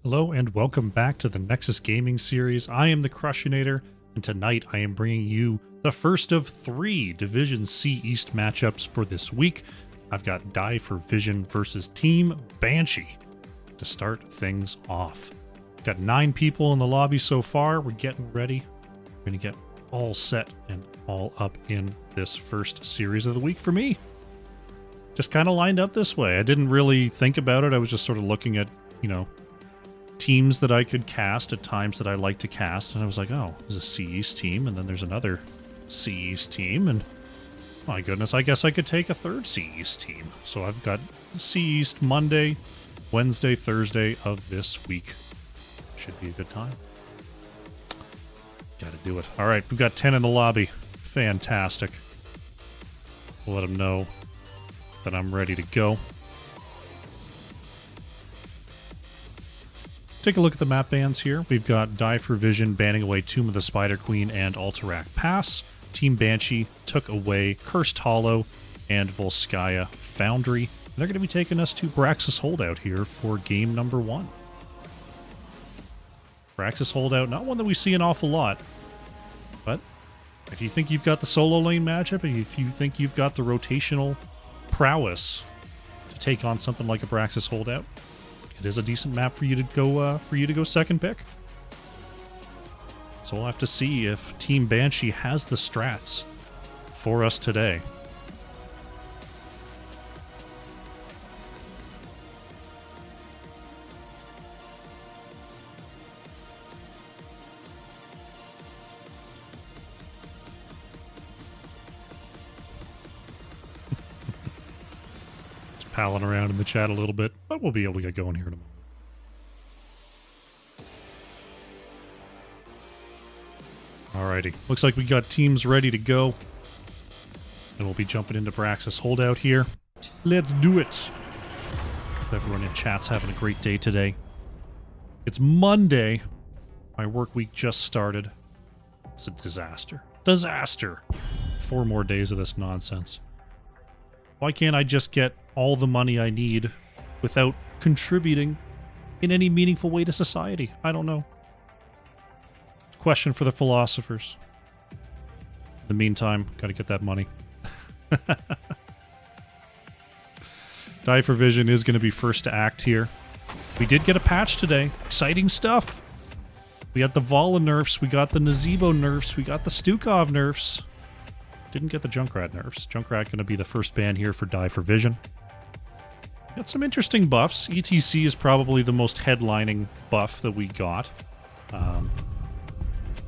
Hello and welcome back to the Nexus Gaming series. I am the Crushinator, and tonight I am bringing you the first of 3 Division C East matchups for this week. I've got Die for Vision versus Team Banshee to start things off. Got 9 people in the lobby so far. We're getting ready. We're going to get all set and all up in this first series of the week for me. Just kind of lined up this way. I didn't really think about it. I was just sort of looking at, teams that I could cast at times that I like to cast, and I was like, oh, there's a C East team, and then there's another C East team, and my goodness, I guess I could take a third C East team. So I've got C East Monday, Wednesday, Thursday of this week. Should be a good time. Gotta do it. All right, we've got 10 in the lobby. Fantastic. We'll let them know that I'm ready to go. Take a look at the map bans here. We've got Die for Vision banning away Tomb of the Spider Queen and Alterac Pass. Team Banshee took away Cursed Hollow and Volskaya Foundry. And they're going to be taking us to Braxis Holdout here for game number 1. Braxis Holdout, not one that we see an awful lot, but if you think you've got the solo lane matchup, and if you think you've got the rotational prowess to take on something like a Braxis Holdout, it is a decent map for you to go second pick. So we'll have to see if Team Banshee has the strats for us today. Palling around in the chat a little bit, but we'll be able to get going here in a moment. Alrighty, looks like we got teams ready to go, and we'll be jumping into Braxis Holdout here. Let's do it! Hope everyone in chat's having a great day today. It's Monday. My work week just started. It's a disaster. Disaster! 4 more days of this nonsense. Why can't I just get all the money I need without contributing in any meaningful way to society? I don't know. Question for the philosophers. In the meantime, gotta get that money. Die for Vision is going to be first to act here. We did get a patch today. Exciting stuff. We got the Vala nerfs, we got the Nazebo nerfs, we got the Stukov nerfs. Didn't get the Junkrat nerfs. Junkrat going to be the first ban here for Die for Vision. Got some interesting buffs. ETC is probably the most headlining buff that we got.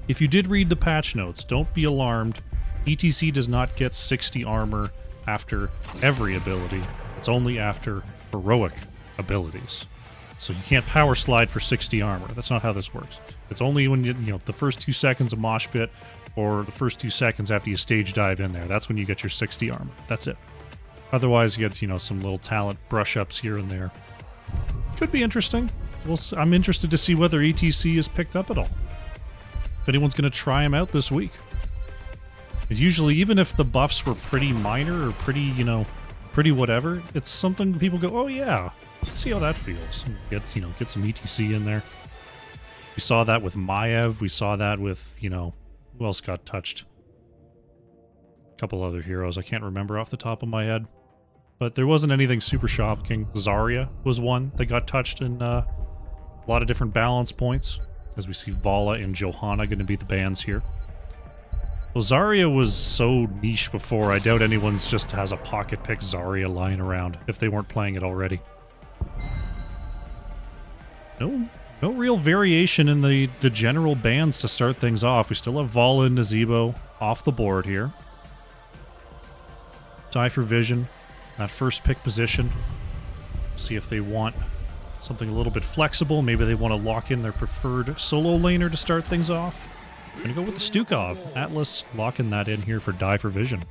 If you did read the patch notes, don't be alarmed. ETC does not get 60 armor after every ability. It's only after heroic abilities. So you can't power slide for 60 armor. That's not how this works. It's only when the first 2 seconds of mosh pit or the first 2 seconds after you stage dive in there. That's when you get your 60 armor. That's it. Otherwise, you get, some little talent brush-ups here and there. Could be interesting. I'm interested to see whether ETC is picked up at all. If anyone's going to try him out this week. Because usually, even if the buffs were pretty minor or pretty, pretty whatever, it's something people go, oh yeah, let's see how that feels. Get some ETC in there. We saw that with Maiev. We saw that with, who else got touched? A couple other heroes I can't remember off the top of my head. But there wasn't anything super shocking. Zarya was one that got touched in a lot of different balance points. As we see Vala and Johanna going to be the bans here. Well, Zarya was so niche before, I doubt anyone's just has a pocket pick Zarya lying around if they weren't playing it already. No real variation in the general bans to start things off. We still have Vala and Nazebo off the board here. Die for Vision, that first pick position. See if they want something a little bit flexible. Maybe they want to lock in their preferred solo laner to start things off. I'm going to go with the Stukov. Atlas locking that in here for Die for Vision.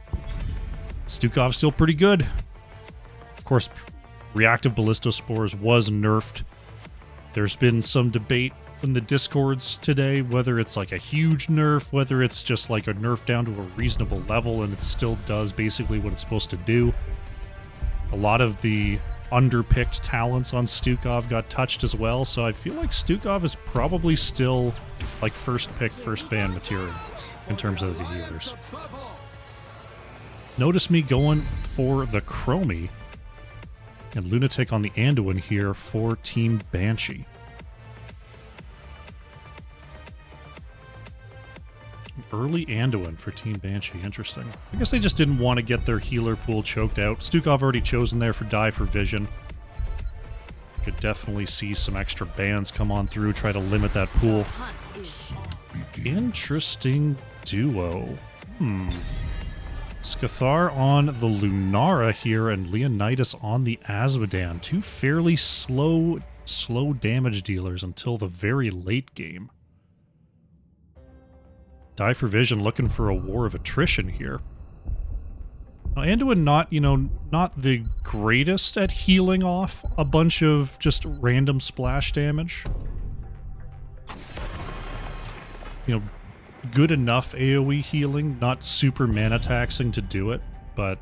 Stukov's still pretty good. Of course, Reactive Ballistospores was nerfed. There's been some debate in the Discords today whether it's like a huge nerf, whether it's just like a nerf down to a reasonable level and it still does basically what it's supposed to do. A lot of the underpicked talents on Stukov got touched as well, so I feel like Stukov is probably still like first pick, first ban material in terms of the healers. Notice me going for the Chromie and Lunatic on the Anduin here for Team Banshee. Early Anduin for Team Banshee. Interesting. I guess they just didn't want to get their healer pool choked out. Stukov already chosen there for Die for Vision. Could definitely see some extra bans come on through, try to limit that pool. Interesting duo. Scathar on the Lunara here and Leonidas on the Azmodan. Two fairly slow damage dealers until the very late game. Die for Vision looking for a war of attrition here. Now, Anduin not the greatest at healing off a bunch of just random splash damage. Good enough AoE healing, not super mana taxing to do it, but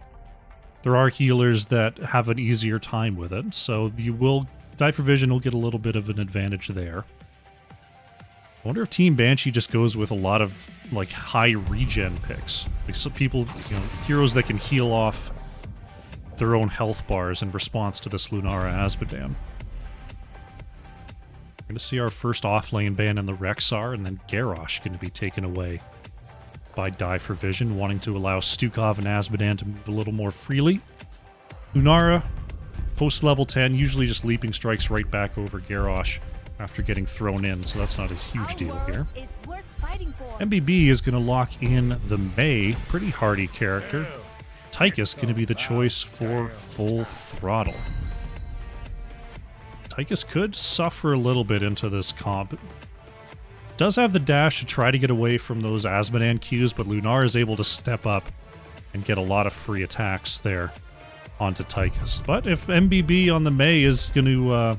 there are healers that have an easier time with it, so Die for Vision will get a little bit of an advantage there. I wonder if Team Banshee just goes with a lot of, like, high regen picks. Like, some people, heroes that can heal off their own health bars in response to this Lunara Azmodan. We're going to see our first offlane ban in the Rexar, and then Garrosh going to be taken away by Die for Vision, wanting to allow Stukov and Azmodan to move a little more freely. Lunara, post-level 10, usually just leaping strikes right back over Garrosh after getting thrown in, so that's not a huge deal here. MBB is going to lock in the Mei, pretty hardy character. Tychus going to be the choice for Full Throttle. Tychus could suffer a little bit into this comp. Does have the dash to try to get away from those Azmodan Qs, but Lunar is able to step up and get a lot of free attacks there onto Tychus. But if MBB on the Mei is going to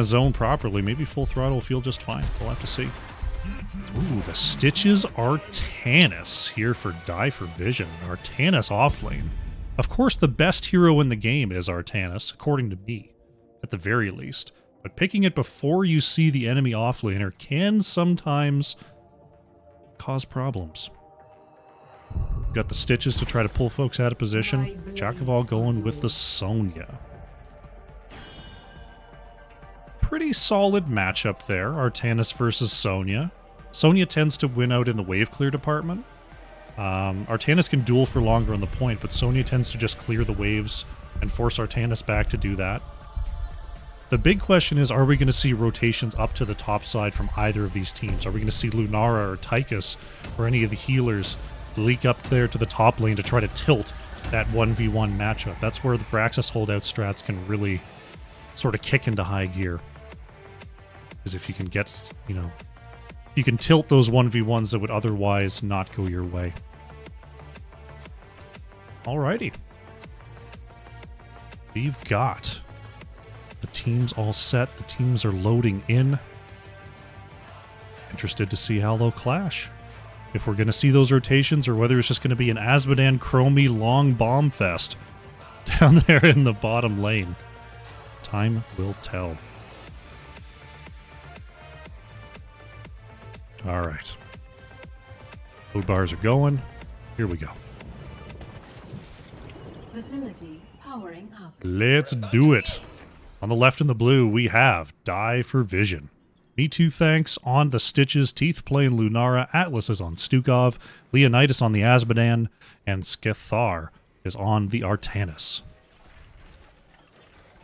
zone properly, maybe Full Throttle will feel just fine. We'll have to see. Ooh, the Stitches Artanis here for Die for Vision. Artanis offlane. Of course, the best hero in the game is Artanis, according to me, at the very least. But picking it before you see the enemy offlaner can sometimes cause problems. Got the Stitches to try to pull folks out of position. Jackavall going with the Sonya. Pretty solid matchup there, Artanis versus Sonya. Sonya tends to win out in the wave clear department. Artanis can duel for longer on the point, but Sonya tends to just clear the waves and force Artanis back to do that. The big question is, are we going to see rotations up to the top side from either of these teams? Are we going to see Lunara or Tychus or any of the healers leak up there to the top lane to try to tilt that 1v1 matchup? That's where the Braxis holdout strats can really sort of kick into high gear. Because if you can get, you can tilt those 1v1s that would otherwise not go your way. Alrighty. We've got the teams all set. The teams are loading in. Interested to see how they'll clash. If we're going to see those rotations or whether it's just going to be an Azmodan Chromie long bomb fest down there in the bottom lane. Time will tell. All right. Load bars are going. Here we go. Facility powering up. Let's do it. On the left in the blue, we have Die for Vision. Me Too Thanks on the Stitches, Teeth playing Lunara, Atlas is on Stukov, Leonidas on the Azmodan, and Scathar is on the Artanis.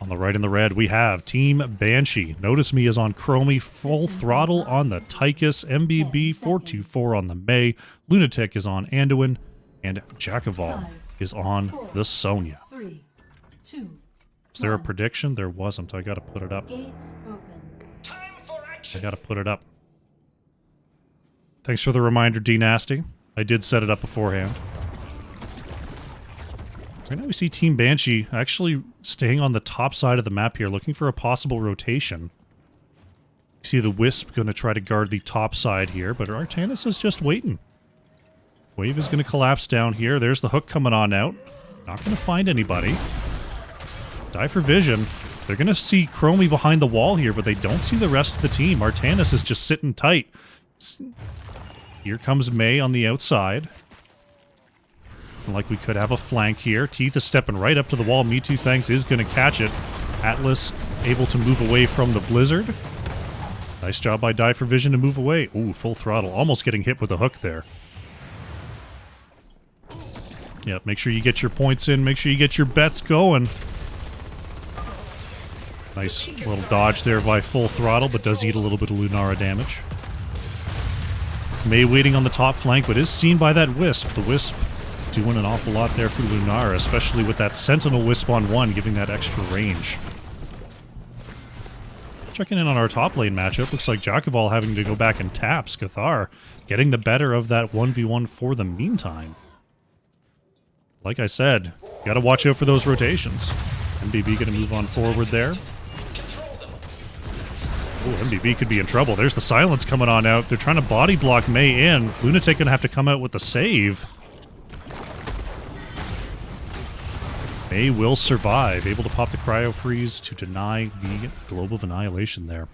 On the right in the red, we have Team Banshee. Notice Me is on Chromie, Full Throttle on the Tychus, MBB 424 on the Mei, Lunatic is on Anduin, and Jackavall is on the Sonya. 3, 2, is there a prediction? There wasn't. I gotta put it up. gates open. I gotta put it up. Thanks for the reminder, D-Nasty. I did set it up beforehand. Right now we see Team Banshee actually staying on the top side of the map here, looking for a possible rotation. You see the Wisp going to try to guard the top side here, but Artanis is just waiting. Wave is going to collapse down here. There's the hook coming on out. Not going to find anybody. Die for vision. They're going to see Chromie behind the wall here, but they don't see the rest of the team. Artanis is just sitting tight. Here comes May on the outside. Like we could have a flank here. Teeth is stepping right up to the wall. Me Too Thanks is going to catch it. Atlas able to move away from the blizzard. Nice job by Die for Vision to move away. Ooh, full throttle. Almost getting hit with a hook there. Yeah, make sure you get your points in. Make sure you get your bets going. Nice little dodge there by full throttle, but does eat a little bit of Lunara damage. May waiting on the top flank, but is seen by that Wisp. The Wisp doing an awful lot there for Lunara, especially with that Sentinel Wisp on one, giving that extra range. Checking in on our top lane matchup, looks like Jakoval having to go back and tap. Scathar getting the better of that 1v1 for the meantime. Like I said, gotta watch out for those rotations. MBB gonna move on forward there. Oh, MBB could be in trouble. There's the silence coming on out. They're trying to body block May in. Lunatic gonna have to come out with the save. May will survive. Able to pop the Cryo Freeze to deny the Globe of Annihilation there.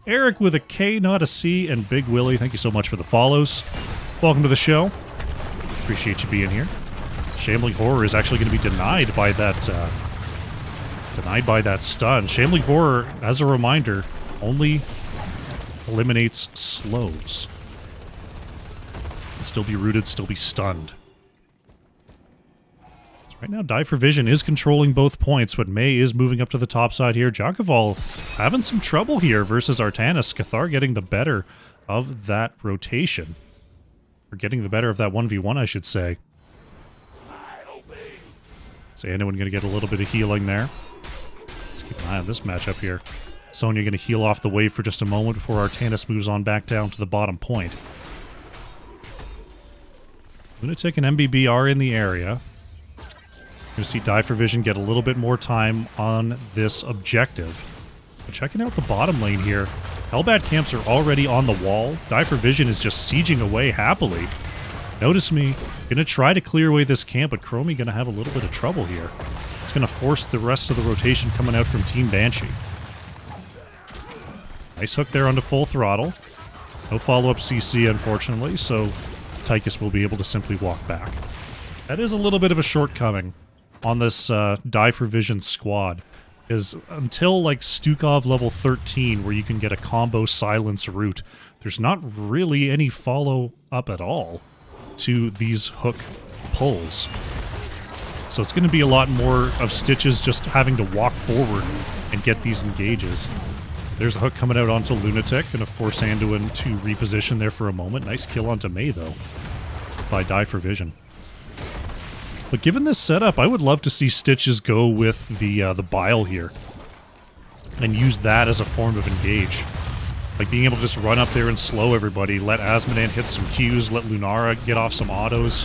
Eric with a K, not a C, and Big Willie, thank you so much for the follows. Welcome to the show. Appreciate you being here. Shambling Horror is actually going to be denied by that stun. Shambling Horror, as a reminder, only eliminates slows. Can still be rooted, still be stunned. So right now, Die for Vision is controlling both points, but May is moving up to the top side here. Jakoval having some trouble here versus Artanis. Scathar getting the better of that rotation. Or getting the better of that 1v1, I should say. Is anyone going to get a little bit of healing there? Let's keep an eye on this matchup here. Sonya going to heal off the wave for just a moment before Artanis moves on back down to the bottom point. Lunatic and MBB are in the area. Going to see Die for Vision get a little bit more time on this objective. But checking out the bottom lane here, Hellbat camps are already on the wall. Die for Vision is just sieging away happily. Notice me, gonna try to clear away this camp, but Chromie gonna have a little bit of trouble here. It's gonna force the rest of the rotation coming out from Team Banshee. Nice hook there onto full throttle. No follow-up CC, unfortunately, so Tychus will be able to simply walk back. That is a little bit of a shortcoming on this Die for Vision squad, is until like Stukov level 13, where you can get a combo silence route, there's not really any follow-up at all to these hook pulls. So it's going to be a lot more of Stitches just having to walk forward and get these engages. There's a hook coming out onto Lunatic, going to force Anduin to reposition there for a moment. Nice kill onto May, though, by Die for Vision. But given this setup, I would love to see Stitches go with the Bile here and use that as a form of engage. Like being able to just run up there and slow everybody, let Asmodan hit some Qs, let Lunara get off some autos.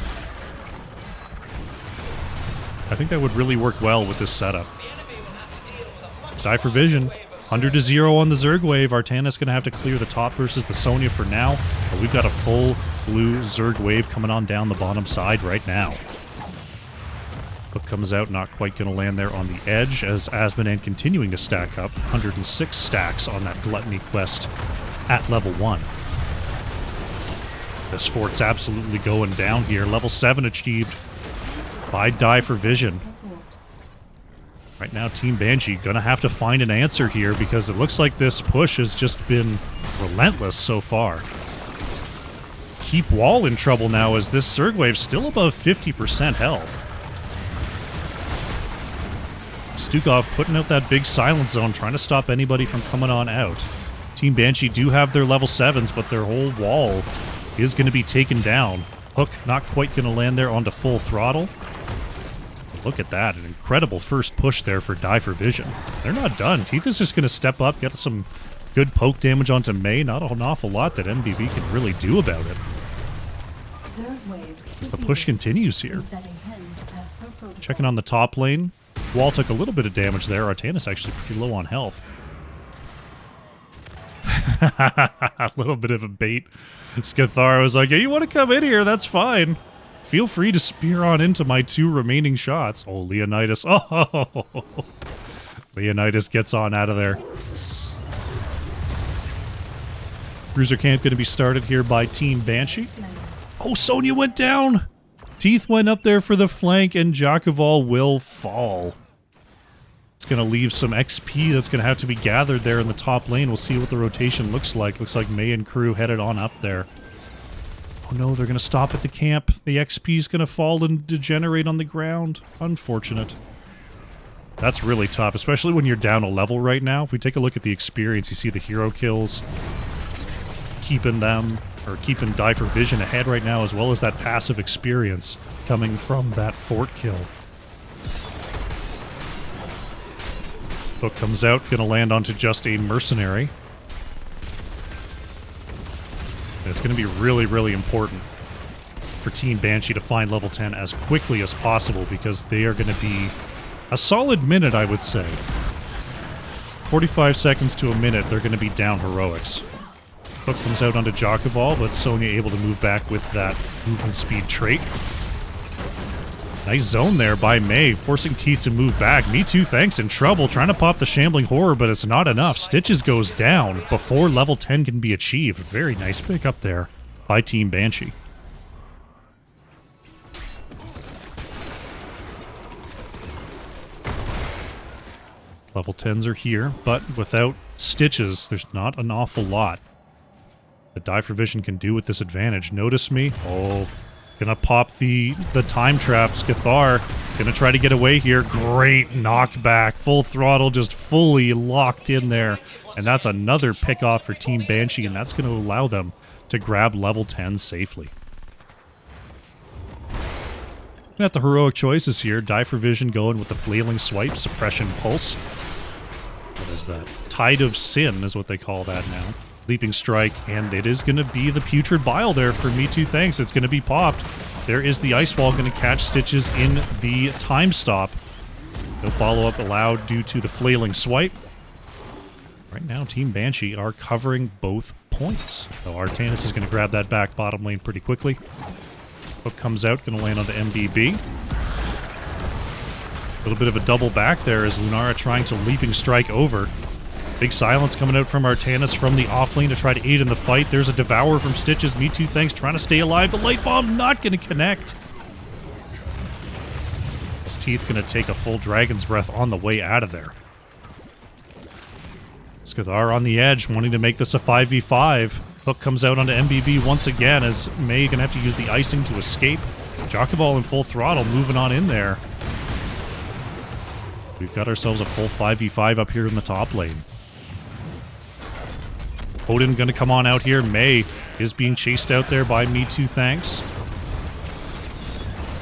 I think that would really work well with this setup. Die for Vision. 100-0 on the Zerg wave. Artanis going to have to clear the top versus the Sonya for now. But we've got a full blue Zerg wave coming on down the bottom side right now. Hook comes out, not quite going to land there on the edge, as Asmodan continuing to stack up. 106 stacks on that Gluttony quest at level 1. This fort's absolutely going down here. Level 7 achieved by Die for Vision. Right now, Team Banshee gonna have to find an answer here, because it looks like this push has just been relentless so far. Keep Wall in trouble now, as this Zerg wave's still above 50% health. Stukov putting out that big silence zone, trying to stop anybody from coming on out. Team Banshee do have their level 7s, but their whole wall is going to be taken down. Hook not quite going to land there onto full throttle. But look at that, an incredible first push there for Die for Vision. They're not done. Teeth is just going to step up, get some good poke damage onto May. Not an awful lot that MBB can really do about it. As the push continues here. Checking on the top lane. Wall took a little bit of damage there. Artanis actually pretty low on health. A little bit of a bait. Scathar was like, yeah, you want to come in here, that's fine. Feel free to spear on into my 2 remaining shots. Oh, Leonidas. Oh, Leonidas gets on out of there. Bruiser camp going to be started here by Team Banshee. Oh, Sonya went down. Teeth went up there for the flank, and Jakoval will fall. It's going to leave some XP that's going to have to be gathered there in the top lane. We'll see what the rotation looks like. Looks like Mei and crew headed on up there. Oh no, they're going to stop at the camp. The XP is going to fall and degenerate on the ground. Unfortunate. That's really tough, especially when you're down a level right now. If we take a look at the experience, you see the hero kills. Keeping them, or keeping Die for Vision ahead right now, as well as that passive experience coming from that fort kill. Hook comes out, gonna land onto just a mercenary. And it's gonna be really, really important for Team Banshee to find level 10 as quickly as possible, because they are gonna be a solid minute, I would say. 45 seconds to a minute, they're gonna be down heroics. Hook comes out onto Jakoval, but Sonya able to move back with that movement speed trait. Nice zone there by Mei, forcing Teeth to move back. Me Too Thanks in trouble, trying to pop the Shambling Horror, but it's not enough. Stitches goes down before level 10 can be achieved. Very nice pick up there by Team Banshee. Level 10s are here, but without Stitches, there's not an awful lot that Die for Vision can do with this advantage. Notice me. Oh, gonna pop the time traps. Cathar gonna try to get away here. Great knockback. Full throttle, just fully locked in there. And that's another pick off for Team Banshee, and that's gonna allow them to grab level 10 safely. At the heroic choices here, Die for Vision going with the Flailing Swipe, Suppression Pulse. What is that? Tide of Sin is what they call that now. Leaping Strike, and it is going to be the Putrid Bile there for Me Too Thanks. It's going to be popped. There is the Ice Wall going to catch Stitches in the time stop. No follow-up allowed due to the Flailing Swipe. Right now, Team Banshee are covering both points. So Artanis is going to grab that back bottom lane pretty quickly. Hook comes out, going to land onto MBB. A little bit of a double back there as Lunara trying to Leaping Strike over. Big silence coming out from Artanis from the offlane to try to aid in the fight. There's a Devour from Stitches. Me Too Thanks trying to stay alive. The Light Bomb not going to connect. His Teeth going to take a full Dragon's Breath on the way out of there. Skathar on the edge, wanting to make this a 5v5. Hook comes out onto MBB once again as Mei going to have to use the icing to escape. Jakoval in full throttle, moving on in there. We've got ourselves a full 5v5 up here in the top lane. Odin going to come on out here. Mei is being chased out there by Me Too Thanks.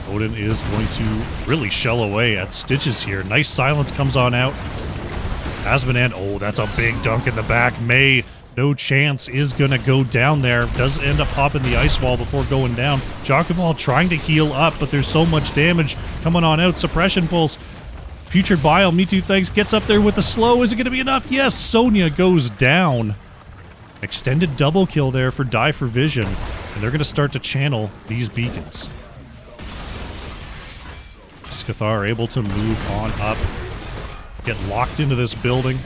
Odin is going to really shell away at Stitches here. Nice silence comes on out. Asmonand, oh, that's a big dunk in the back. Mei, no chance, is going to go down there. Does end up popping the Ice Wall before going down. Jakoval trying to heal up, but there's so much damage coming on out. Suppression Pulse. Putrid Bile, Me Too Thanks gets up there with the slow. Is it going to be enough? Yes, Sonya goes down. Extended double kill there for Die for Vision, and they're going to start to channel these beacons. Skathar able to move on up, get locked into this building.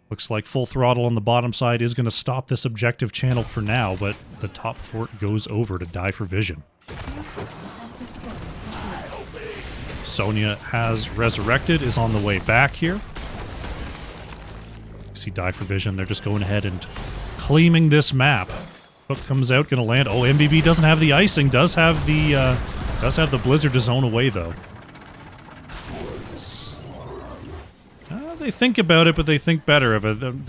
Looks like full throttle on the bottom side is going to stop this objective channel for now, but the top fort goes over to Die for Vision. Sonya has resurrected, is on the way back here. See Die for Vision, they're just going ahead and claiming this map. Hook comes out, gonna land. Oh, MBB doesn't have the icing, does have the Blizzard to zone away though. They think about it, but they think better of it. It'd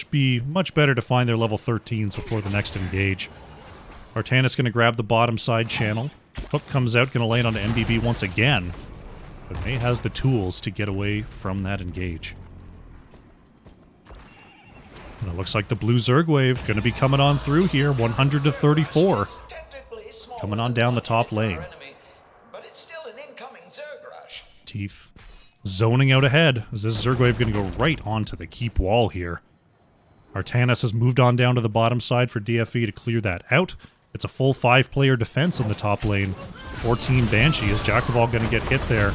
be much better to find their level 13s before the next engage. Artanis gonna grab the bottom side channel. Hook comes out, gonna land onto MBB once again. But Mei has the tools to get away from that engage. And it looks like the blue Zerg wave going to be coming on through here, 100 to 34. Coming on down the top lane. Teeth zoning out ahead. Is this Zerg wave going to go right onto the keep wall here? Artanis has moved on down to the bottom side for DFE to clear that out. It's a full 5-player defense in the top lane. 14 Banshee. Is Jack of all going to get hit there?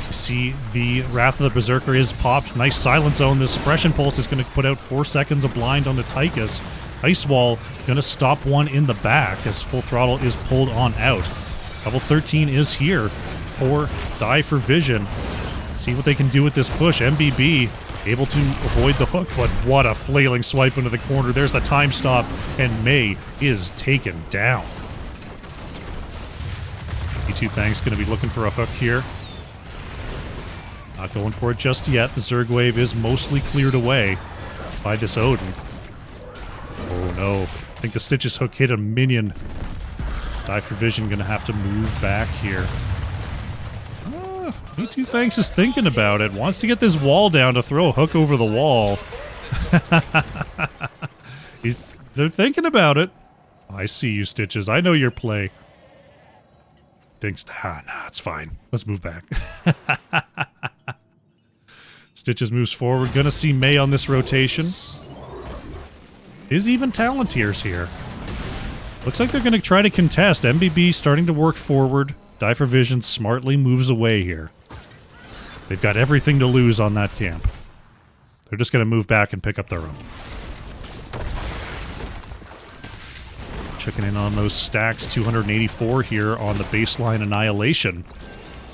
You see the Wrath of the Berserker is popped. Nice silent zone. The Suppression Pulse is going to put out 4 seconds of blind on the Tychus. Ice Wall going to stop one in the back as Full Throttle is pulled on out. Level 13 is here for Die for Vision. See what they can do with this push. MBB able to avoid the hook, but what a flailing swipe into the corner. There's the time stop, and May is taken down. E2 Fang's going to be looking for a hook here. Not going for it just yet. The Zerg wave is mostly cleared away by this Odin. Oh no. I think the Stitches hook hit a minion. Die for Vision going to have to move back here. E2 Fangs is thinking about it. Wants to get this wall down to throw a hook over the wall. They're thinking about it. I see you, Stitches. I know your play. Thinks, nah, it's fine. Let's move back. Stitches moves forward. Gonna see May on this rotation. Is even Talonteers here. Looks like they're gonna try to contest. MBB starting to work forward. Die for Vision smartly moves away here. They've got everything to lose on that camp. They're just going to move back and pick up their own. Checking in on those stacks. 284 here on the baseline Annihilation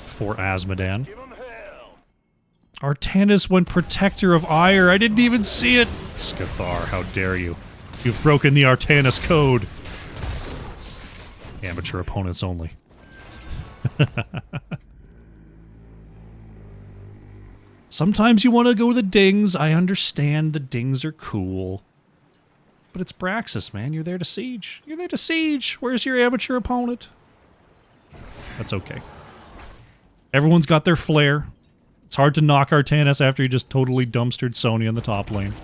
for Azmodan. Artanis went Protector of Ire. I didn't even see it. Scathar, how dare you. You've broken the Artanis code. Amateur opponents only. Sometimes you want to go the dings. I understand the dings are cool. But it's Braxis, man. You're there to siege. You're there to siege. Where's your amateur opponent? That's okay. Everyone's got their flair. It's hard to knock Artanis after he just totally dumpstered Sony in the top lane.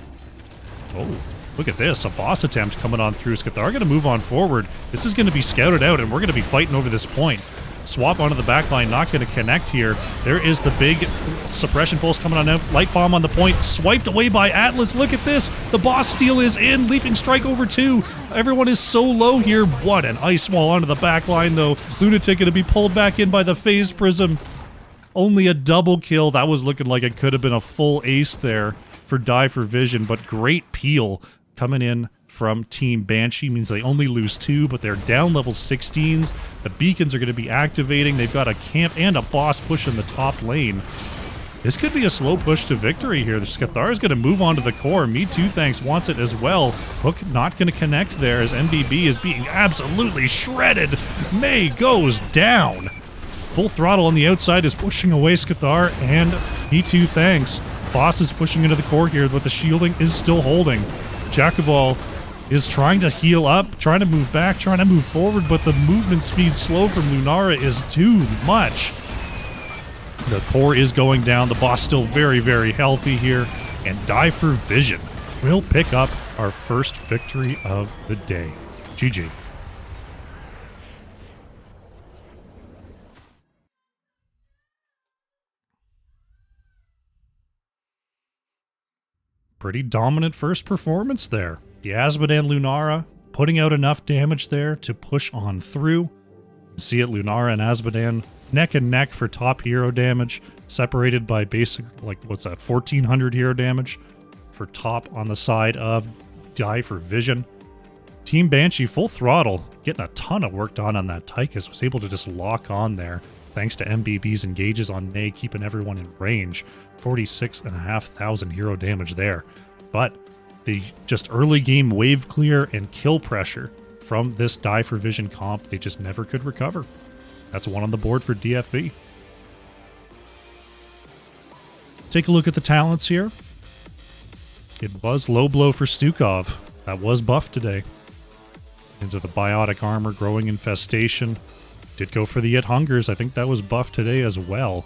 Oh, look at this. A boss attempt coming on through. Scathar going to move on forward. This is going to be scouted out, and we're going to be fighting over this point. Swap onto the backline, not going to connect here. There is the big suppression pulse coming on out. Light bomb on the point, swiped away by Atlas. Look at this. The boss steal is in. Leaping strike over 2. Everyone is so low here. What an ice wall onto the backline, though. Lunatic going to be pulled back in by the phase prism. Only a double kill. That was looking like it could have been a full ace there for Die for Vision, but great peel coming in from Team Banshee. Means they only lose 2, but they're down level 16s. The beacons are going to be activating. They've got a camp and a boss pushing the top lane. This could be a slow push to victory here. The Scathar is going to move on to the core. Me Too Thanks wants it as well. Hook not going to connect there as MBB is being absolutely shredded. May goes down. Full Throttle on the outside is pushing away Scathar and Me Too Thanks. Boss is pushing into the core here, but the shielding is still holding. Jack of all is trying to heal up, trying to move back, trying to move forward, but the movement speed slow from Lunara is too much. The core is going down. The boss still very, very healthy here. And Die for Vision will pick up our first victory of the day. GG. Pretty dominant first performance there. The Azmodan Lunara putting out enough damage there to push on through. See it, Lunara and Azmodan neck and neck for top hero damage, separated by basic, like, what's that, 1400 hero damage for top on the side of Die for Vision. Team Banshee Full Throttle getting a ton of work done on that Tychus, was able to just lock on there thanks to MBB's engages on May, keeping everyone in range. 46,500 hero damage there. But the just early game wave clear and kill pressure from this Die for Vision comp, they just never could recover. That's one on the board for DFV. Take a look at the talents here. It was Low Blow for Stukov. That was buffed today. Into the Biotic Armor, Growing Infestation. Did go for the It Hungers. I think that was buffed today as well.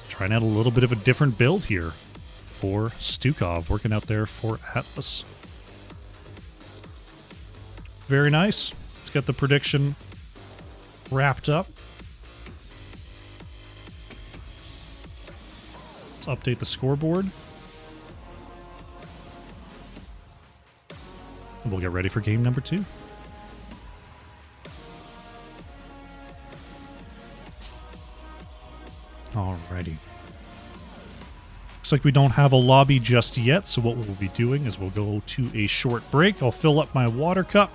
Trying out a little bit of a different build here for Stukov, working out there for Atlas. Very nice. Let's get the prediction wrapped up. Let's update the scoreboard. And we'll get ready for game number 2. Alrighty. Looks like we don't have a lobby just yet, so what we'll be doing is we'll go to a short break. I'll fill up my water cup.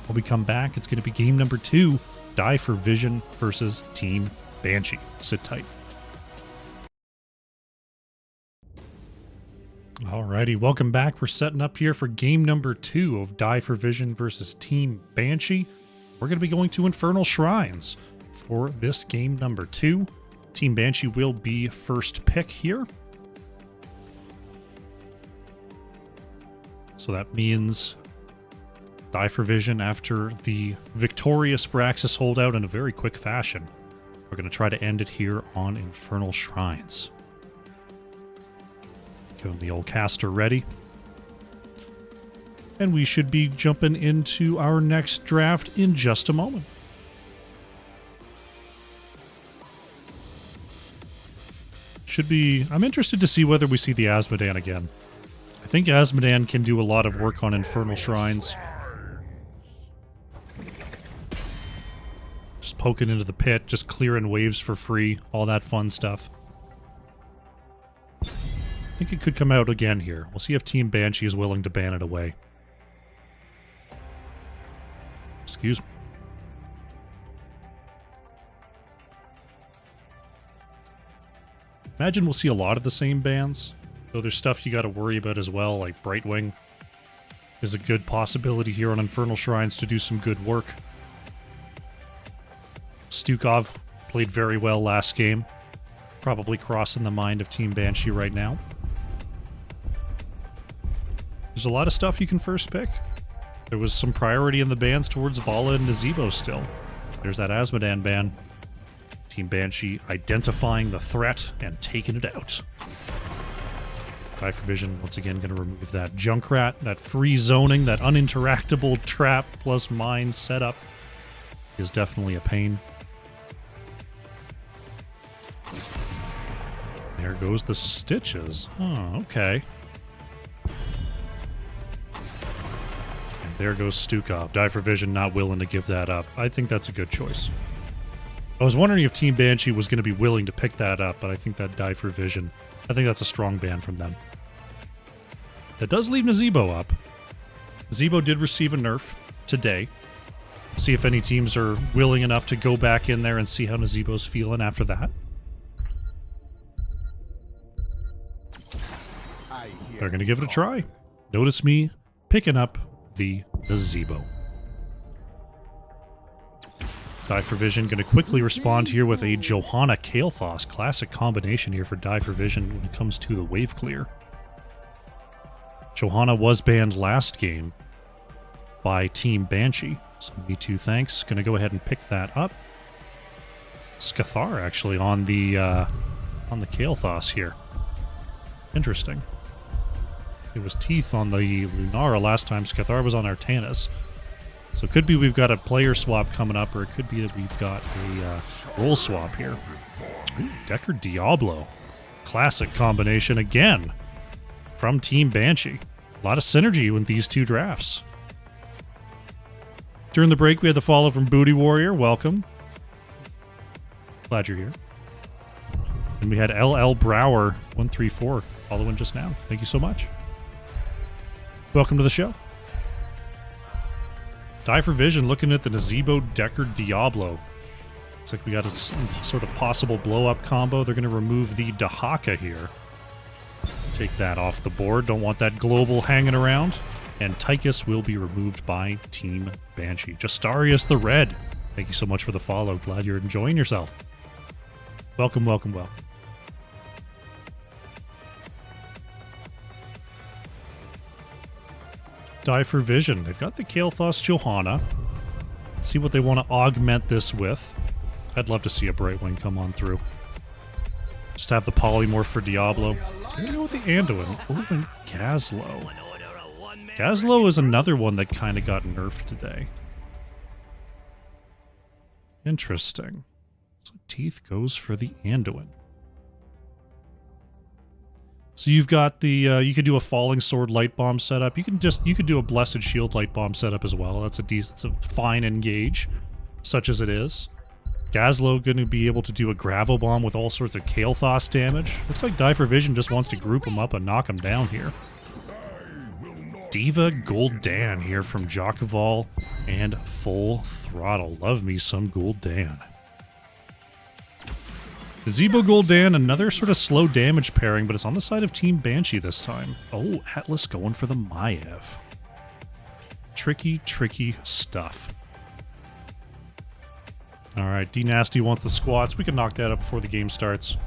When we come back, it's going to be game number 2, Die for Vision versus Team Banshee. Sit tight. Alrighty, welcome back. We're setting up here for game number 2 of Die for Vision versus Team Banshee. We're going to be going to Infernal Shrines for this game number 2. Team Banshee will be first pick here. So that means Die for Vision after the victorious Braxis holdout in a very quick fashion. We're going to try to end it here on Infernal Shrines. Getting the old caster ready. And we should be jumping into our next draft in just a moment. I'm interested to see whether we see the Asmodan again. I think Asmodan can do a lot of work on Infernal Shrines. Just poking into the pit, just clearing waves for free, all that fun stuff. I think it could come out again here. We'll see if Team Banshee is willing to ban it away. Excuse me. Imagine we'll see a lot of the same bans. Though there's stuff you got to worry about as well, like Brightwing is a good possibility here on Infernal Shrines to do some good work. Stukov played very well last game. Probably crossing the mind of Team Banshee right now. There's a lot of stuff you can first pick. There was some priority in the bans towards Vala and Nazebo still. There's that Asmodan ban. Team Banshee identifying the threat and taking it out. Die for Vision, once again, going to remove that Junkrat, that free zoning, that uninteractable trap plus mine setup is definitely a pain. There goes the stitches. Oh, okay. And there goes Stukov. Die for Vision not willing to give that up. I think that's a good choice. I was wondering if Team Banshee was going to be willing to pick that up, but I think that Die for Vision, I think that's a strong ban from them. That does leave Nazebo up. Nazebo did receive a nerf today. See if any teams are willing enough to go back in there and see how Nazebo's feeling after that. They're going to give it a try. Notice me picking up the Nazebo. Die for Vision going to quickly respond here with a Johanna Kael'thas. Classic combination here for Die for Vision when it comes to the wave clear. Johanna was banned last game by Team Banshee. So me too, thanks. Going to go ahead and pick that up. Scathar actually on the Kael'thas here. Interesting. It was Teeth on the Lunara last time. Scathar was on Artanis. So it could be we've got a player swap coming up, or it could be that we've got a role swap here. Ooh, Decker Diablo. Classic combination again from Team Banshee. A lot of synergy with these two drafts. During the break, we had the follow from Booty Warrior. Welcome. Glad you're here. And we had LL Brower 134 following just now. Thank you so much. Welcome to the show. Die for Vision looking at the Nazebo Decker Diablo. Looks like we got a sort of possible blow-up combo. They're going to remove the Dahaka here. Take that off the board. Don't want that global hanging around. And Tychus will be removed by Team Banshee. Justarius the Red. Thank you so much for the follow. Glad you're enjoying yourself. Welcome, welcome, welcome. Die for Vision. They've got the Kael'thas Johanna. Let's see what they want to augment this with. I'd love to see a Brightwing come on through. Just have the Polymorph for Diablo. Here we go with the Anduin. Oh, and Gazlowe. Gazlowe is another one that kind of got nerfed today. Interesting. So Teeth goes for the Anduin. So you've got the, you could do a Falling Sword Light Bomb setup. You could do a Blessed Shield Light Bomb setup as well. That's a fine engage, such as it is. Gazlo going to be able to do a Gravel Bomb with all sorts of Kael'thas damage. Looks like Die for Vision just wants to group him up and knock him down here. Diva Gul'dan here from Jakaval and Full Throttle. Love me some Gul'dan. Zebo Gul'dan, another sort of slow damage pairing, but it's on the side of Team Banshee this time. Oh, Atlas going for the Maiev. Tricky, tricky stuff. Alright, D-Nasty wants the squats. We can knock that up before the game starts.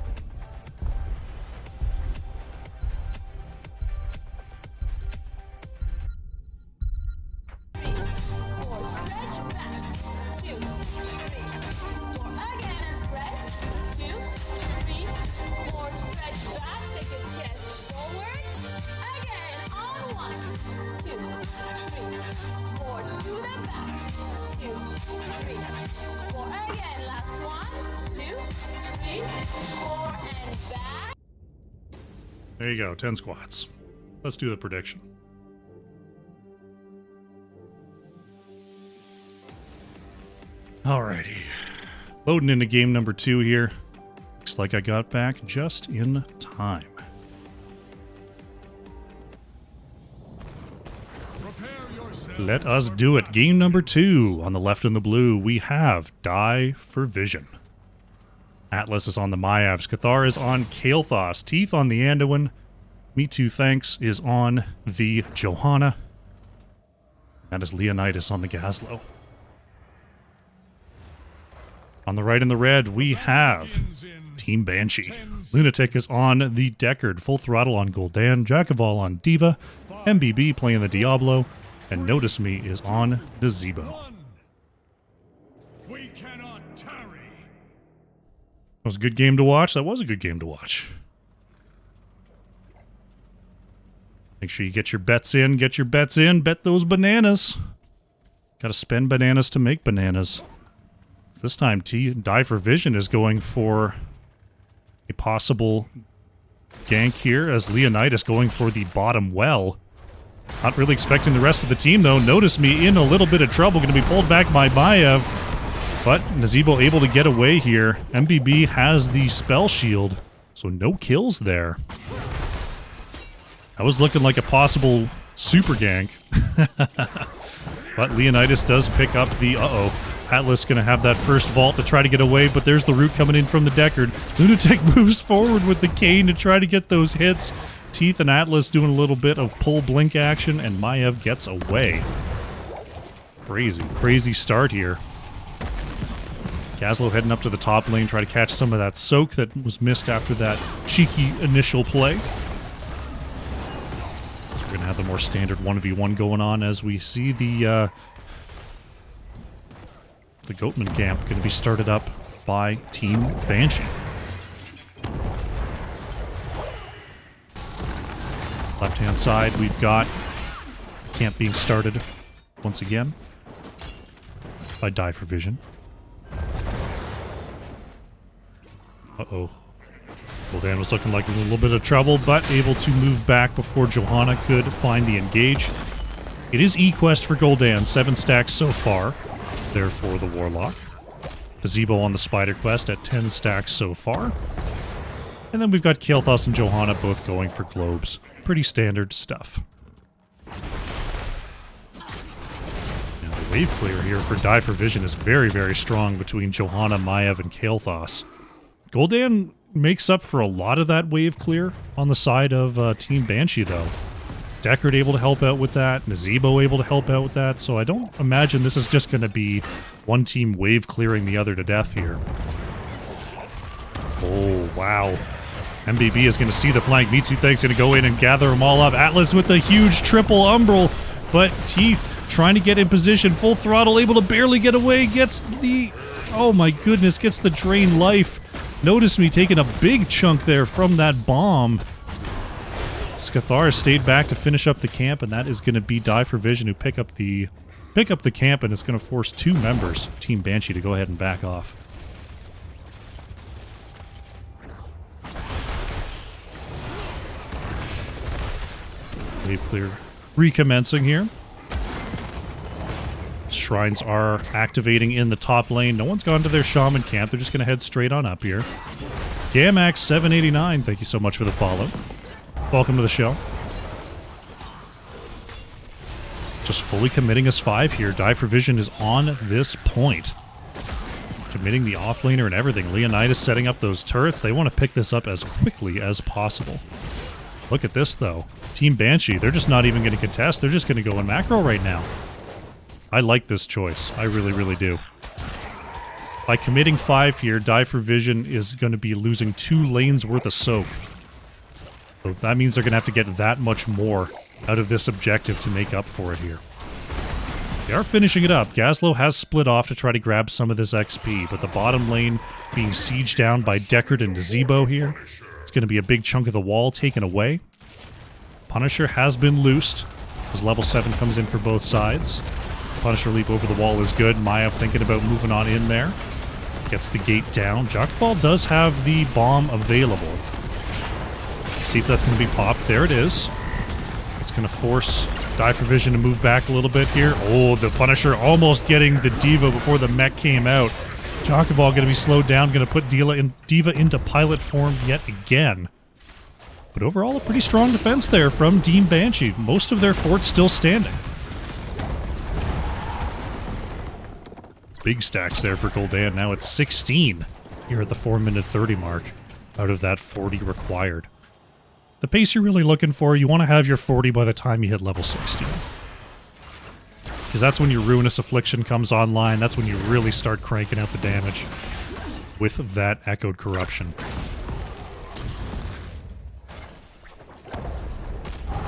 There you go, 10 squats. Let's do the prediction. Alrighty. Loading into game number 2 here. Looks like I got back just in time. Let us do it. Game number 2. On the left in the blue, we have Die for Vision. Atlas is on the Maiev. Cathar is on Kael'thas. Teeth on the Anduin. Me Too Thanks is on the Johanna. That is Leonidas on the Gazlo. On the right in the red, we have Team Banshee. Lunatic is on the Deckard. Full Throttle on Gul'dan. Jakaval on Diva. MBB playing the Diablo. And Notice Me is on the Zebo. That was a good game to watch. That was a good game to watch. Make sure you get your bets in. Get your bets in. Bet those bananas. Gotta spend bananas to make bananas. This time, Die for Vision is going for a possible gank here, as Leonidas going for the bottom well. Not really expecting the rest of the team, though. Notice Me in a little bit of trouble. Going to be pulled back by Maiev. But Nazebo able to get away here. MBB has the spell shield, so no kills there. That was looking like a possible super gank. But Leonidas does pick up the... Atlas going to have that first vault to try to get away, but there's the root coming in from the Deckard. Lunatic moves forward with the cane to try to get those hits. Teeth and Atlas doing a little bit of pull blink action, and Maiev gets away. Crazy, crazy start here. Gazlo heading up to the top lane, try to catch some of that soak that was missed after that cheeky initial play. So we're going to have the more standard 1v1 going on as we see the Goatman camp going to be started up by Team Banshee. Left-hand side, we've got camp being started once again by Die for Vision. Gul'dan was looking like a little bit of trouble, but able to move back before Johanna could find the engage. It is E-Quest for Gul'dan, 7 stacks so far. Therefore, the Warlock. Gazebo on the Spider Quest at 10 stacks so far. And then we've got Kael'thas and Johanna both going for globes. Pretty standard stuff. Now the wave clear here for Die for Vision is very, very strong between Johanna, Maiev, and Kael'thas. Gul'dan makes up for a lot of that wave clear on the side of Team Banshee, though. Deckard able to help out with that, Nazebo able to help out with that, so I don't imagine this is just going to be one team wave clearing the other to death here. Oh, wow. MBB is going to see the flank. Me Too Thanks going to go in and gather them all up. Atlas with the huge triple umbral, but Teeth trying to get in position. Full Throttle able to barely get away. Gets the... Oh my goodness, gets the drain life. Notice Me taking a big chunk there from that bomb. Cathar stayed back to finish up the camp, and that is going to be Die for Vision who pick up the camp, and it's going to force 2 members of Team Banshee to go ahead and back off. Wave clear recommencing here. shrines are activating in the top lane. No one's gone to their shaman camp. They're just going to head straight on up here. Gamax789, thank you so much for the follow. Welcome to the show. Just fully committing us 5 here. Die for Vision is on this point. Committing the offlaner and everything. Leonidas setting up those turrets. They want to pick this up as quickly as possible. Look at this, though. Team Banshee, they're just not even going to contest. They're just going to go in macro right now. I like this choice. I really, really do. By committing 5 here, Die for Vision is going to be losing 2 lanes worth of soak. So that means they're going to have to get that much more out of this objective to make up for it here. They are finishing it up. Gazlowe has split off to try to grab some of this XP, but the bottom lane being sieged down by Deckard and Zebo here. It's going to be a big chunk of the wall taken away. Punisher has been loosed as level 7 comes in for both sides. Punisher leap over the wall is good. Maya thinking about moving on in there. Gets the gate down. Jacques does have the bomb available. See if that's going to be popped. There it is. It's going to force Die for Vision to move back a little bit here. Oh, the Punisher almost getting the Diva before the mech came out. Jacques going to be slowed down. Going to put Diva into pilot form yet again. But overall, a pretty strong defense there from Team Banshee. Most of their forts still standing. Big stacks there for Gul'dan. Now it's 16 here at the 4-minute 30 mark out of that 40 required. The pace you're really looking for, you want to have your 40 by the time you hit level 16. Because that's when your Ruinous Affliction comes online. That's when you really start cranking out the damage with that Echoed Corruption.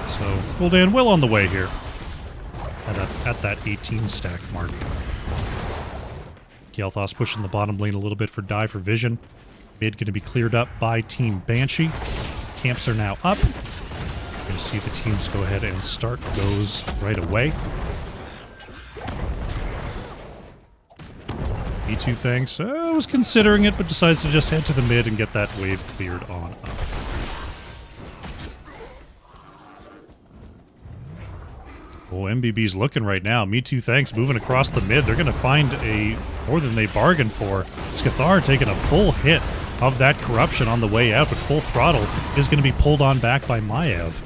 So, Gul'dan well on the way here at that 18 stack mark. Gyalthos pushing the bottom lane a little bit for Die for Vision. Mid going to be cleared up by Team Banshee. Camps are now up. We're going to see the teams go ahead and start those right away. Me2 thanks. I was considering it, but decides to just head to the mid and get that wave cleared on up. Oh, MBB's looking right now. Me2 thanks moving across the mid. They're going to find a more than they bargained for. Scathar taking a full hit of that corruption on the way out, but full throttle is going to be pulled on back by Maiev.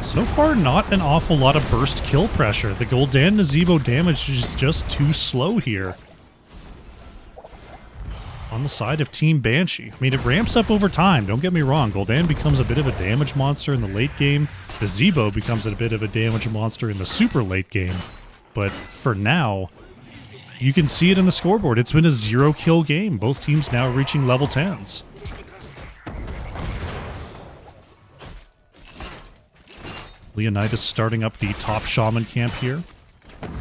So far, not an awful lot of burst kill pressure. The Gul'dan Nazebo damage is just too slow here. On the side of Team Banshee. I mean, it ramps up over time, don't get me wrong. Gul'dan becomes a bit of a damage monster in the late game. The Zebo becomes a bit of a damage monster in the super late game. But for now, you can see it in the scoreboard. It's been a 0-kill game. Both teams now reaching level 10s. Leonidas starting up the top shaman camp here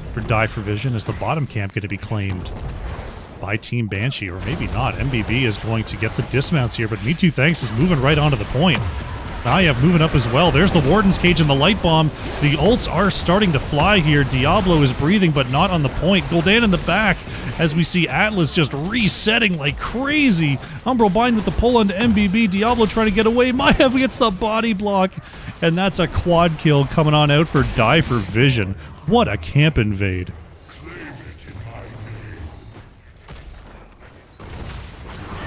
for Die for Vision. Is the bottom camp going to be claimed by Team Banshee, or maybe not? MBB is going to get the dismounts here, but Me2 Thanks is moving right onto the point. Maiev moving up as well. There's the Warden's Cage and the Light Bomb. The ults are starting to fly here. Diablo is breathing, but not on the point. Gul'dan in the back, as we see Atlas just resetting like crazy. Umbral Bind with the pull onto MBB. Diablo trying to get away. Maiev gets the body block, and that's a quad kill coming on out for Die for Vision. What a camp invade.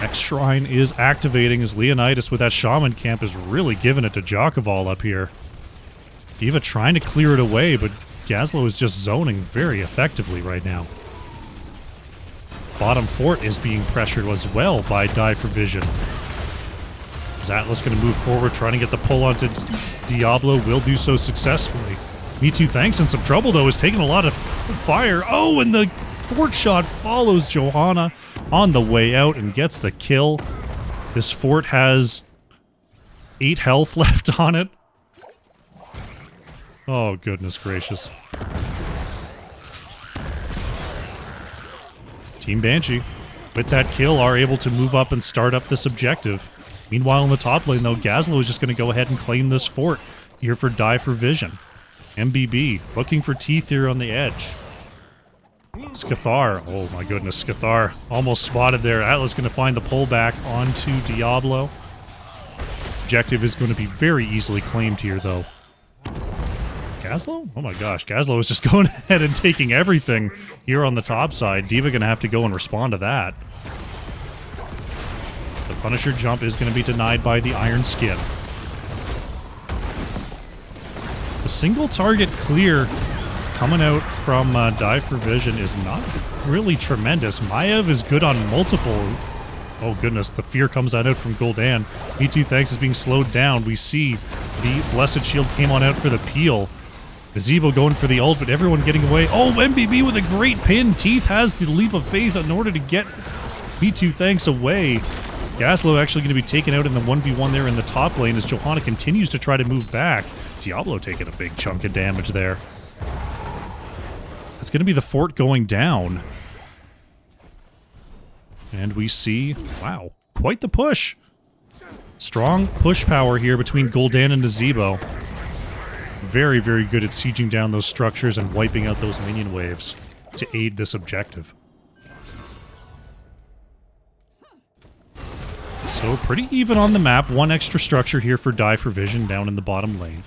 Next shrine is activating as Leonidas with that shaman camp is really giving it to Jacques up here. Diva trying to clear it away, but Gazlowe is just zoning very effectively right now. Bottom fort is being pressured as well by Die for Vision. Is Atlas going to move forward, trying to get the pull onto Diablo? Will do so successfully. Me2 Thanks in some trouble, though, is taking a lot of fire. Oh, and the fort shot follows Johanna on the way out and gets the kill. This fort has 8 health left on it. Oh, goodness gracious. Team Banshee, with that kill, are able to move up and start up this objective. Meanwhile, in the top lane, though, Gazlowe is just going to go ahead and claim this fort here for Die for Vision. MBB looking for teeth here on the edge. Scathar, oh my goodness, Scathar almost spotted there. Atlas going to find the pullback onto Diablo. Objective is going to be very easily claimed here, though. Gazlo? Oh my gosh, Gazlo is just going ahead and taking everything here on the top side. D.Va gonna have to go and respond to that. The Punisher jump is gonna be denied by the Iron Skin. The single target clear coming out from Die for Vision is not really tremendous. Maiev is good on multiple. Oh goodness, the fear comes out from Gul'dan. Me2 Thanks is being slowed down. We see the Blessed Shield came on out for the peel. Gazebo going for the ult, but everyone getting away. Oh, MBB with a great pin. Teeth has the leap of faith in order to get Me2 Thanks away. Gazlo actually going to be taken out in the 1v1 there in the top lane as Johanna continues to try to move back. Diablo taking a big chunk of damage there. It's going to be the fort going down. And we see, wow, quite the push. Strong push power here between Gul'dan and Gazebo. Very, very good at sieging down those structures and wiping out those minion waves to aid this objective. So pretty even on the map. One extra structure here for Die for Vision down in the bottom lane.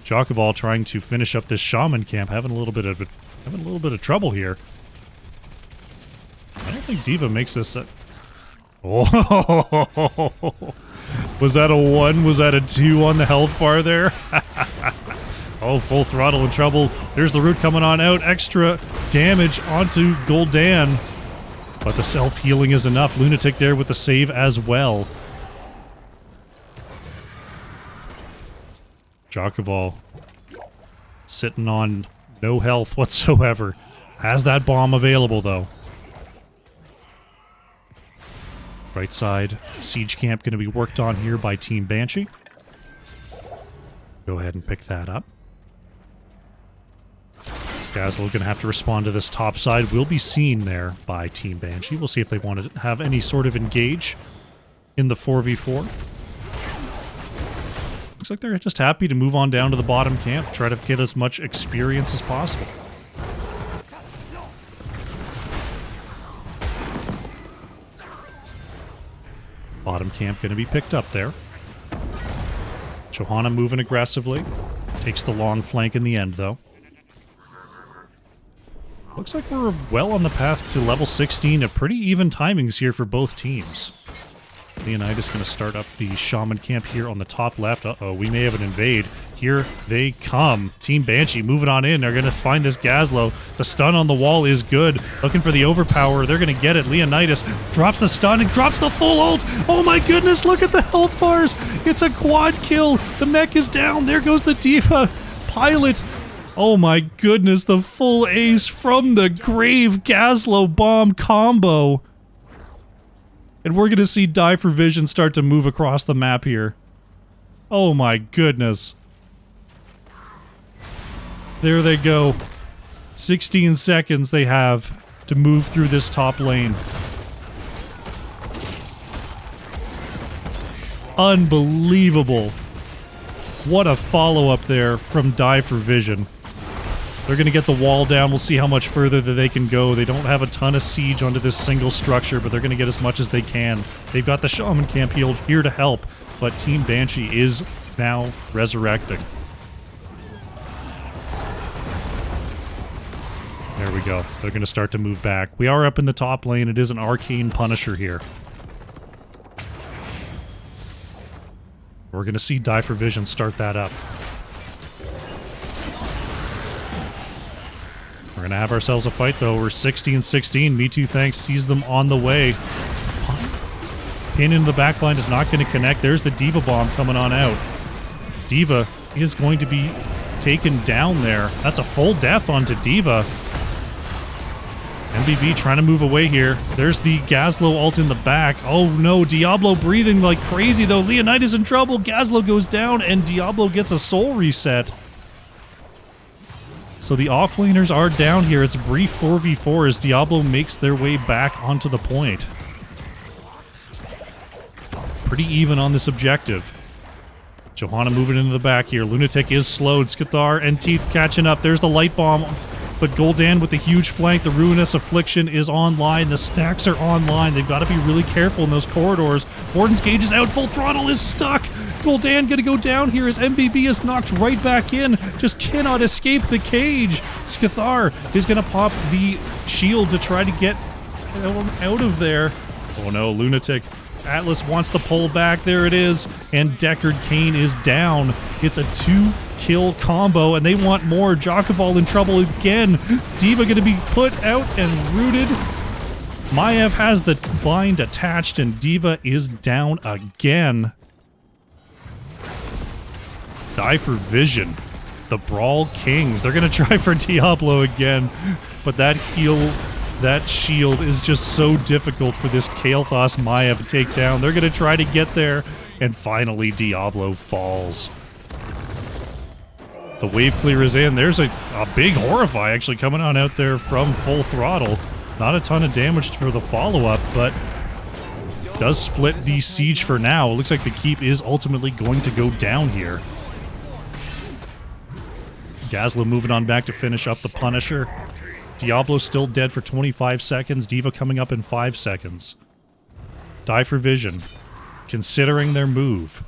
Jokabal trying to finish up this shaman camp, having a little bit of trouble here. I don't think D.Va makes this a... Oh, was that a 1? Was that a 2 on the health bar there? Oh, full throttle in trouble. There's the root coming on out. Extra damage onto Gul'dan. But the self-healing is enough. Lunatic there with the save as well. Jokoval sitting on no health whatsoever. Has that bomb available, though. Right side, siege camp going to be worked on here by Team Banshee. Go ahead and pick that up. Gazlo going to have to respond to this top side. Will be seen there by Team Banshee. We'll see if they want to have any sort of engage in the 4v4. Looks like they're just happy to move on down to the bottom camp, try to get as much experience as possible. Bottom camp going to be picked up there. Johanna moving aggressively. Takes the long flank in the end, though. Looks like we're well on the path to level 16. A pretty even timings here for both teams. Leonidas going to start up the shaman camp here on the top left. Uh-oh, we may have an invade. Here they come. Team Banshee moving on in. They're going to find this Gazlo. The stun on the wall is good. Looking for the overpower. They're going to get it. Leonidas drops the stun and drops the full ult. Oh my goodness, look at the health bars. It's a quad kill. The mech is down. There goes the D.Va pilot. Oh my goodness, the full ace from the grave Gazlo bomb combo. And we're going to see Die for Vision start to move across the map here. Oh my goodness. There they go. 16 seconds they have to move through this top lane. Unbelievable. What a follow-up there from Die for Vision. They're going to get the wall down. We'll see how much further that they can go. They don't have a ton of siege onto this single structure, but they're going to get as much as they can. They've got the shaman camp healed here to help, but Team Banshee is now resurrecting. There we go. They're going to start to move back. We are up in the top lane. It is an arcane Punisher here. We're going to see Die for Vision start that up. We're going to have ourselves a fight, though. We're 16-16. Me2 Thanks sees them on the way. Pin into the backline is not going to connect. There's the D.Va bomb coming on out. D.Va is going to be taken down there. That's a full death onto D.Va. MBB trying to move away here. There's the Gazlo ult in the back. Oh no, Diablo breathing like crazy, though. Leonidas in trouble. Gazlo goes down, and Diablo gets a soul reset. So the offlaners are down here. It's a brief 4v4 as Diablo makes their way back onto the point. Pretty even on this objective. Johanna moving into the back here. Lunatic is slowed. Scathar and Teeth catching up. There's the light bomb. But Gul'dan with the huge flank. The Ruinous Affliction is online. The stacks are online. They've got to be really careful in those corridors. Warden's Gauge is out. Full throttle is stuck. Gul'dan gonna go down here as MBB is knocked right back in. Just cannot escape the cage. Scathar is gonna pop the shield to try to get out of there. Oh no, Lunatic. Atlas wants the pull back. There it is. And Deckard Cain is down. It's a 2-kill combo, and they want more. Jokabal in trouble again. D.Va going to be put out and rooted. Maiev has the bind attached, and D.Va is down again. Die for Vision. The Brawl Kings. They're going to try for Diablo again, but that shield is just so difficult for this Kael'thas Maiev to take down. They're going to try to get there, and finally Diablo falls. The wave clear is in. There's a big Horrify actually coming on out there from Full Throttle. Not a ton of damage for the follow-up, but does split the siege for now. It looks like the keep is ultimately going to go down here. Gazla moving on back to finish up the Punisher. Diablo's still dead for 25 seconds. D.Va coming up in 5 seconds. Die for Vision. Considering their move.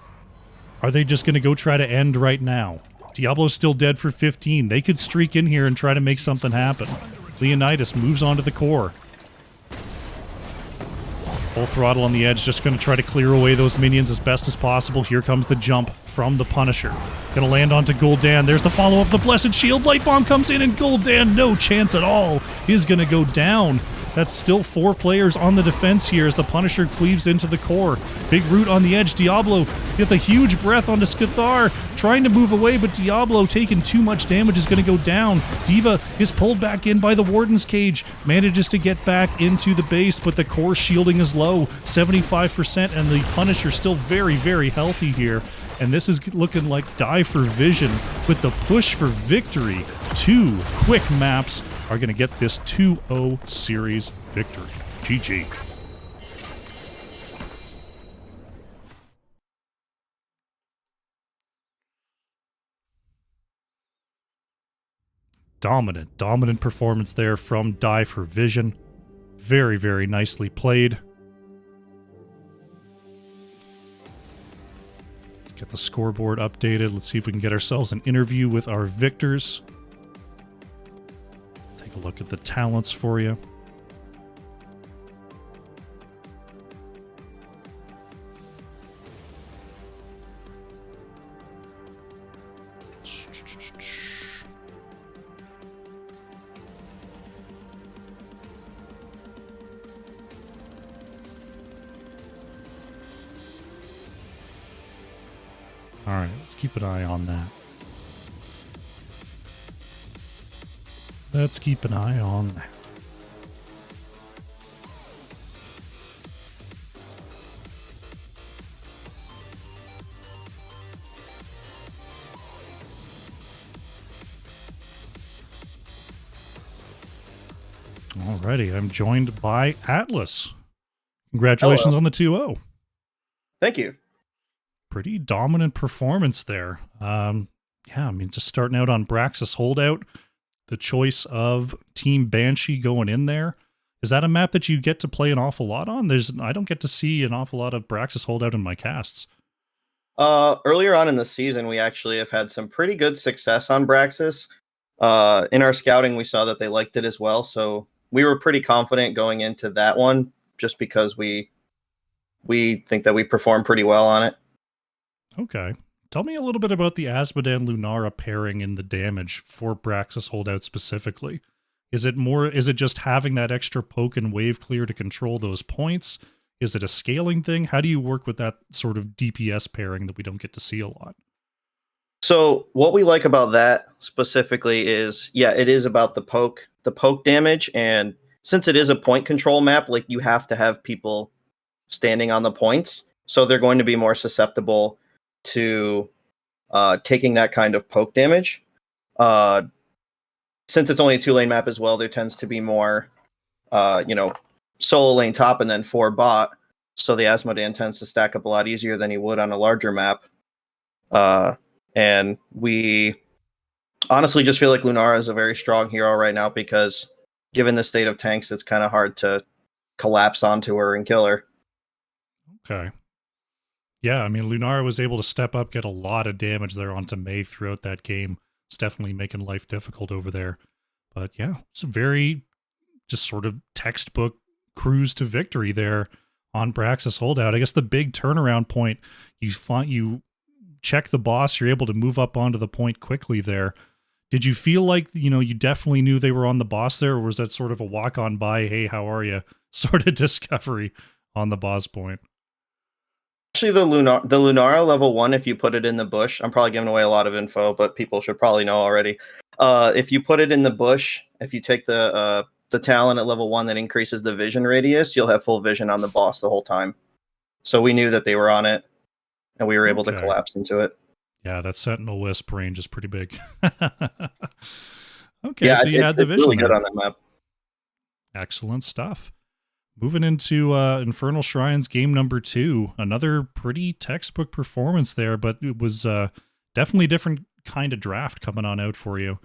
Are they just going to go try to end right now? Diablo's still dead for 15. They could streak in here and try to make something happen. Leonidas moves on to the core. Full Throttle on the edge, just going to try to clear away those minions as best as possible. Here comes the jump from the Punisher. Going to land onto Gul'dan. There's the follow-up. The Blessed Shield. Light Bomb comes in, and Gul'dan, no chance at all, is going to go down. That's still 4 players on the defense here as the Punisher cleaves into the core. Big root on the edge. Diablo with a huge breath onto Scathar, trying to move away, but Diablo taking too much damage is going to go down. D.Va is pulled back in by the Warden's Cage, manages to get back into the base, but the core shielding is low, 75%, and the Punisher still very, very healthy here. And this is looking like Die for Vision with the push for victory. 2 quick maps are going to get this 2-0 series victory. GG. Dominant performance there from Die for Vision. Very, very nicely played. Let's get the scoreboard updated. Let's see if we can get ourselves an interview with our victors. Take a look at the talents for you. Alright, let's keep an eye on that. Let's keep an eye on that. Alrighty, I'm joined by Atlas. Congratulations Hello. on the 2-0. Thank you. Pretty dominant performance there. Yeah, I mean, just starting out on Braxis Holdout, the choice of Team Banshee going in there. Is that a map that you get to play an awful lot on? I don't get to see an awful lot of Braxis Holdout in my casts. Earlier on in the season, we actually have had some pretty good success on Braxis. In our scouting, we saw that they liked it as well, so we were pretty confident going into that one, just because we think that we performed pretty well on it. Okay. Tell me a little bit about the Asmodan Lunara pairing in the damage for Braxis Holdout specifically. Is it just having that extra poke and wave clear to control those points? Is it a scaling thing? How do you work with that sort of DPS pairing that we don't get to see a lot? So what we like about that specifically is, yeah, it is about the poke damage, and since it is a point control map, like, you have to have people standing on the points, so they're going to be more susceptible to taking that kind of poke damage. Since it's only a 2-lane map as well, there tends to be more, solo lane top and then 4 bot, so the Asmodan tends to stack up a lot easier than he would on a larger map. And we honestly just feel like Lunara is a very strong hero right now, because given the state of tanks, it's kind of hard to collapse onto her and kill her. Okay. Yeah, I mean, Lunara was able to step up, get a lot of damage there onto May throughout that game. It's definitely making life difficult over there. But yeah, it's a very just sort of textbook cruise to victory there on Braxis holdout. I guess the big turnaround point, you check the boss, you're able to move up onto the point quickly there. Did you feel like, you definitely knew they were on the boss there, or was that sort of a walk on by, hey, how are you sort of discovery on the boss point? Actually, the Lunara level 1, if you put it in the bush, I'm probably giving away a lot of info, but people should probably know already. If you put it in the bush, if you take the talent at level 1 that increases the vision radius, you'll have full vision on the boss the whole time. So we knew that they were on it, and we were able to Okay. collapse into it. Yeah, that Sentinel Wisp range is pretty big. Okay, Yeah, so you had the it's vision really there. good on that map. Excellent stuff. Moving into Infernal Shrines game number 2. Another pretty textbook performance there, but it was definitely a different kind of draft coming on out for you.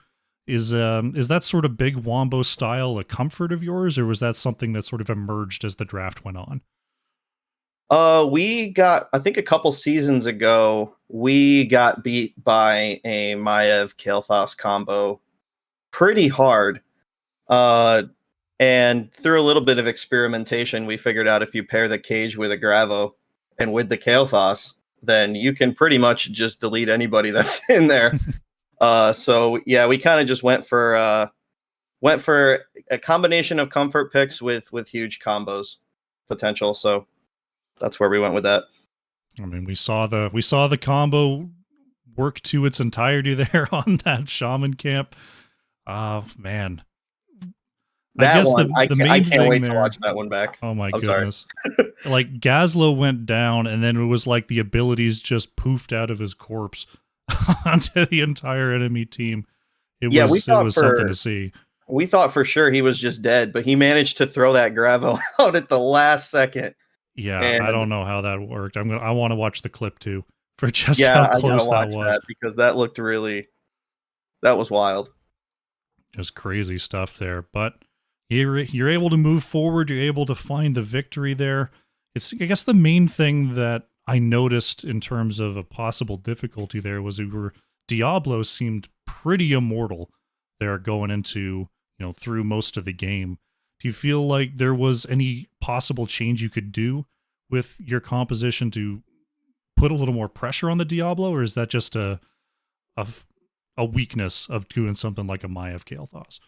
Is that sort of big wombo style a comfort of yours, or was that something that sort of emerged as the draft went on? We got, I think a couple seasons ago, we got beat by a Maiev Kael'thas combo pretty hard. And through a little bit of experimentation, we figured out if you pair the cage with a Gravo and with the Kael'thas, then you can pretty much just delete anybody that's in there. So yeah, we kind of just went for a combination of comfort picks with huge combos potential. So that's where we went with that. I mean, we saw the combo work to its entirety there on that shaman camp. Oh man. I That guess one, the I main can't thing wait to there. watch that one back. Oh my I'm sorry. goodness. Like Gazlo went down and then it was like the abilities just poofed out of his corpse onto the entire enemy team. It was something to see. We thought for sure he was just dead, but he managed to throw that Gravo out at the last second. Yeah, I And don't know how that worked. I want to watch the clip too for just yeah, how I gotta close that watch was. that because that was wild. Just crazy stuff there. But you're able to move forward. You're able to find the victory there. It's, I guess, the main thing that I noticed in terms of a possible difficulty there was Diablo seemed pretty immortal there going into, through most of the game. Do you feel like there was any possible change you could do with your composition to put a little more pressure on the Diablo, or is that just a weakness of doing something like a Maiev Kael'thas?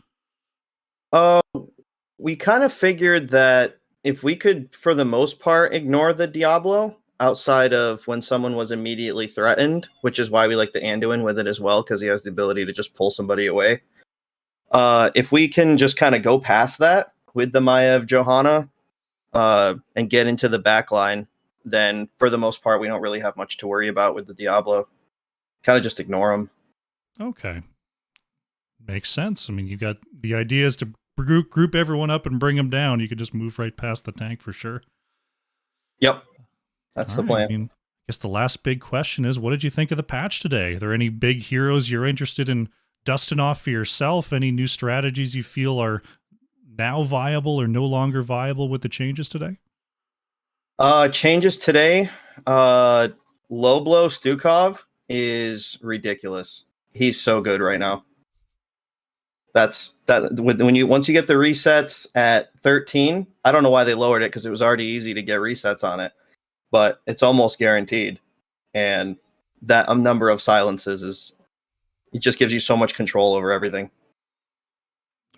We kind of figured that if we could, for the most part, ignore the Diablo outside of when someone was immediately threatened, which is why we like the Anduin with it as well, because he has the ability to just pull somebody away. If we can just kind of go past that with the Maiev Johanna and get into the back line, then for the most part, we don't really have much to worry about with the Diablo. Kind of just ignore them. Okay. Makes sense. I mean, you got the idea is to group everyone up and bring them down. You could just move right past the tank for sure. Yep. That's the plan. I mean, I guess the last big question is, what did you think of the patch today? Are there any big heroes you're interested in dusting off for yourself? Any new strategies you feel are now viable or no longer viable with the changes today? Changes today. Low blow Stukov is ridiculous. He's so good right now. That's that once you get the resets at 13, I don't know why they lowered it because it was already easy to get resets on it, but it's almost guaranteed. And that number of silences it just gives you so much control over everything.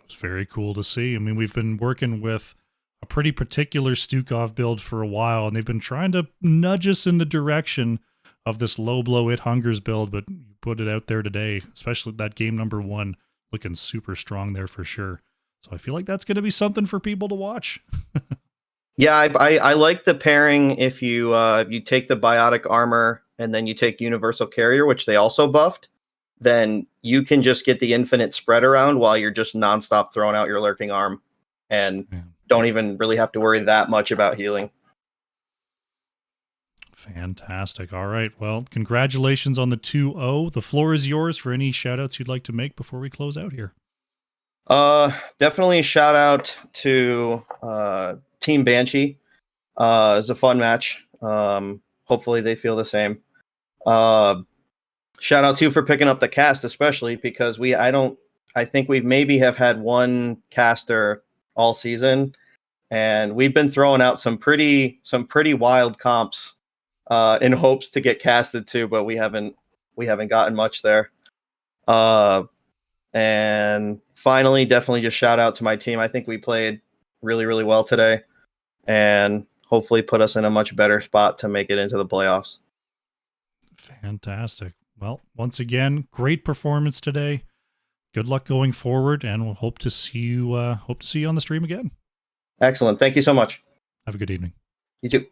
It's very cool to see. I mean, we've been working with a pretty particular Stukov build for a while, and they've been trying to nudge us in the direction of this low blow It Hungers build, but you put it out there today, especially that game number 1, looking super strong there for sure. So I feel like that's going to be something for people to watch. Yeah, I like the pairing if you take the biotic armor and then you take universal carrier, which they also buffed, then you can just get the infinite spread around while you're just nonstop throwing out your lurking arm and don't even really have to worry that much about healing. Fantastic. All right. Well, congratulations on the 2-0. The floor is yours for any shout outs you'd like to make before we close out here. Definitely a shout out to Team Banshee. It was a fun match. hopefully they feel the same. Shout out to you for picking up the cast, especially because I think we maybe have had one caster all season, and we've been throwing out some pretty wild comps in hopes to get casted too, but we haven't gotten much there. And finally, definitely just shout out to my team. I think we played really, really well today, and hopefully put us in a much better spot to make it into the playoffs. Fantastic. Well, once again, great performance today. Good luck going forward, and we'll hope to see you on the stream again. Excellent. Thank you so much. Have a good evening. You too.